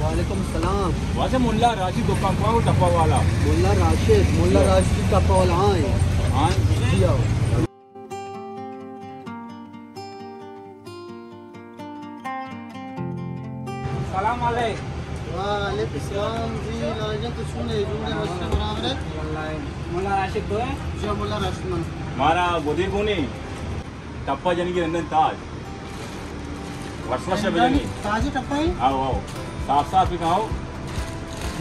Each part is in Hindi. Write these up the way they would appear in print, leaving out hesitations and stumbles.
वालेकुम सलाम। वैसे मुल्ला राशिद दुकान को टप्पा वाला मुल्ला राशिद का पाल आए। हाँ जी आओ। सलाम अलैकुम। वालेकुम सलाम जी। लाजन तो सुने जुड़े मस्त बराबर है। मुल्ला राशिद दो है जो मुल्ला राशिद मन मारा गोदी कोनी टप्पा जन की रंदन ताज वर्ष बजनी ताजी टप्पा है। आओ आओ साफ साफ ही खाओ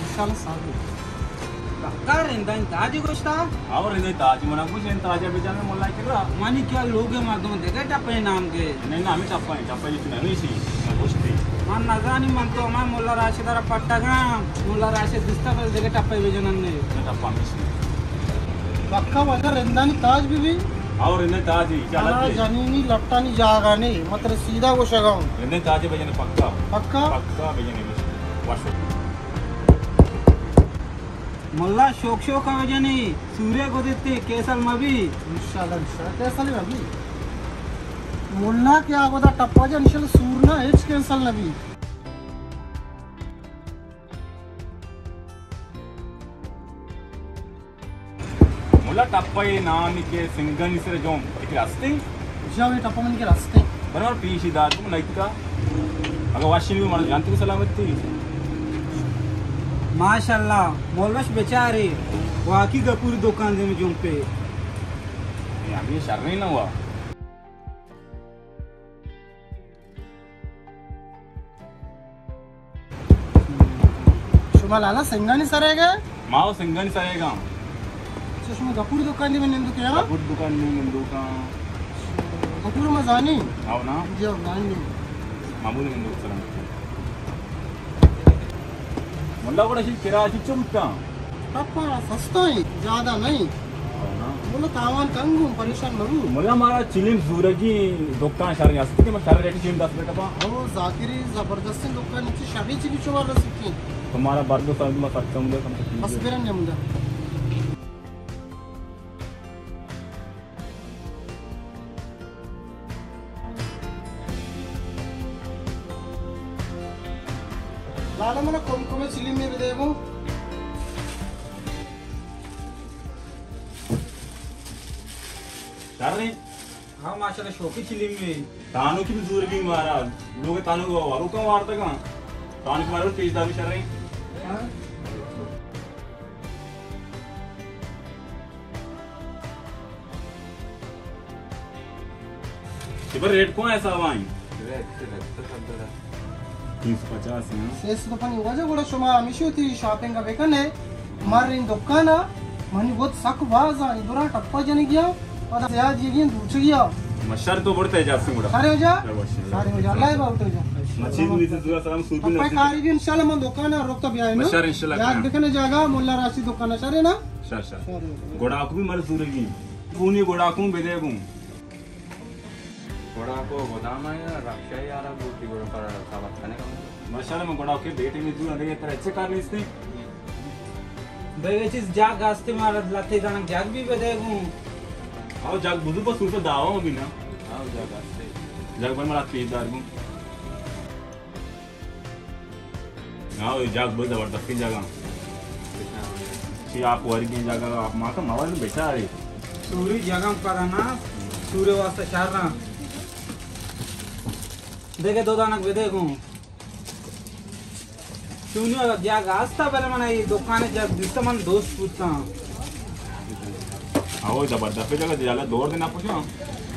इंशाल्लाह साहब कर रंदन ताजी गोश्ता और रंदन ताज मना कुछ इन ताजा बेचा में मुल्ला किरा मानी क्या लोग है मर्दों देखे टप्पे नाम के नहीं ना हमें टप्पा जी नहीं सी कुछ थी मन नजरानी मन तो मैं मुल्ला राशिद रा पट्टा गा मुल्ला राशिद दिस्ता पर देखे टप्पे बेचन ने टप्पा में सी पक्का वजह रंदानी ताज भी और रंदन ताज ही क्या अला जनीनी लट्टानी जागा नहीं मतलब सीधा वो शगाऊं रंदन ताज बेचने पक्का पक्का पक्का बेचने वर्ष मुल्ला शोक का वजह नहीं सूर्य को देते केसल मबी इंशाल्लाह कैसा ले अभी मुल्ला क्या होता टप्पा जा इंशाल्लाह सूरना एच कैंसल नबी मुल्ला टप्पा ये नाम के सिंगन इसे जो एक रास्ते जब ये टप्पा मन के रास्ते बराबर पीछे दाद को नहीं का अगर वाशिंग में मार जानते को सलामत थी माशाल्लाह मौलवश बेचारे वाकी का पूरी दुकान दे में जुम पे अभी शर नहीं ना हुआ शुमा लाला सिंगानी सरेगा माओ सिंगन सरेगा चश्मा गपूर दुकान दी में निंदु क्या गुड दुकान में मंदू का गपूर मजानी आओ ना जो गानी मामूली मंदू सलाम मुल्ला बड़ा शी किराची चुमता टप्पा सस्ता ही ज्यादा नहीं आओ ना बोलो तावान कंगू परेशान मरू मुल्ला मारा चिलिम सूरजी दुकान शर या सकते मैं शर रेट चिम 10 बेटा बा ओ जाकिरी जबरदस्त दुकान ची शादी ची चुवा रसिकी तुम्हारा बर्दो साल में खर्चा मुझे कम से बस बेरन ने मुंडा लाला मला कोम चिली मेरे देगो शर नहीं हाँ माशाल्लाह शोकी चिली में तानू की भी दूर की मारा लोग तानू को वारू का मारता का तानू के मारे तेज दाबी शर नहीं इबर रेट कौन ऐसा वाइन 350 है सेस तो पण वजह गोडा शुमा आमिशी होती शॉपिंग का बेकने मारिन दुकाना मनी बहुत सक बाजा इबरा टप्पा जने गया और ज्यादा ये दूच गया मशर तो बढ़ते जा से मुड़ा सारे हो जा अल्लाह बाउट हो जा मचीज में से दूसरा सलाम सूपी टप्पा कारी भी इंशाल्लाह मन दुकान रोक तो भी आए ना मशर इंशाल्लाह याद देखने जागा मुल्ला राशि दुकान सारे ना शर गोड़ा को भी मर सूरेगी पूनी गोड़ा को बेदेगू गोड़ा को गोदाम है या रक्षा यार बूटी गोड़ा पर साबत खाने का मशर में गोड़ा के बेटे में तू अंदर ये तरह अच्छे कर इसने भाई चीज जाग गास्ते मार लाते जाना जाग भी बेदेगू आओ जाग बुजु पर सूर दावा भी ना आओ जगह से जाग पर मला तेजदार को आओ जाग बहुत जबरदस्त जगह कि आप वर्गी जगह आप मां का मावल में बैठा है सूर्य जगह पर ना सूर्य वास्ते चारना देखे दो दानक बेदेगू सुनियो जाग आस्ता पहले मैंने ये दुकान जब जिससे मन दोस्त पूछता आओ जबरदस्त जगह जाला दौड़ देना पूछो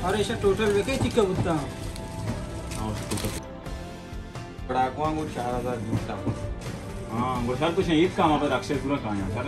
और ऐसा टोटल वेके चिक्का पूछता आओ गोड़ा को अंगूर 4000 जूता हां गुरसार कुछ ईद का हमारा अक्षय पूरा कहां है सर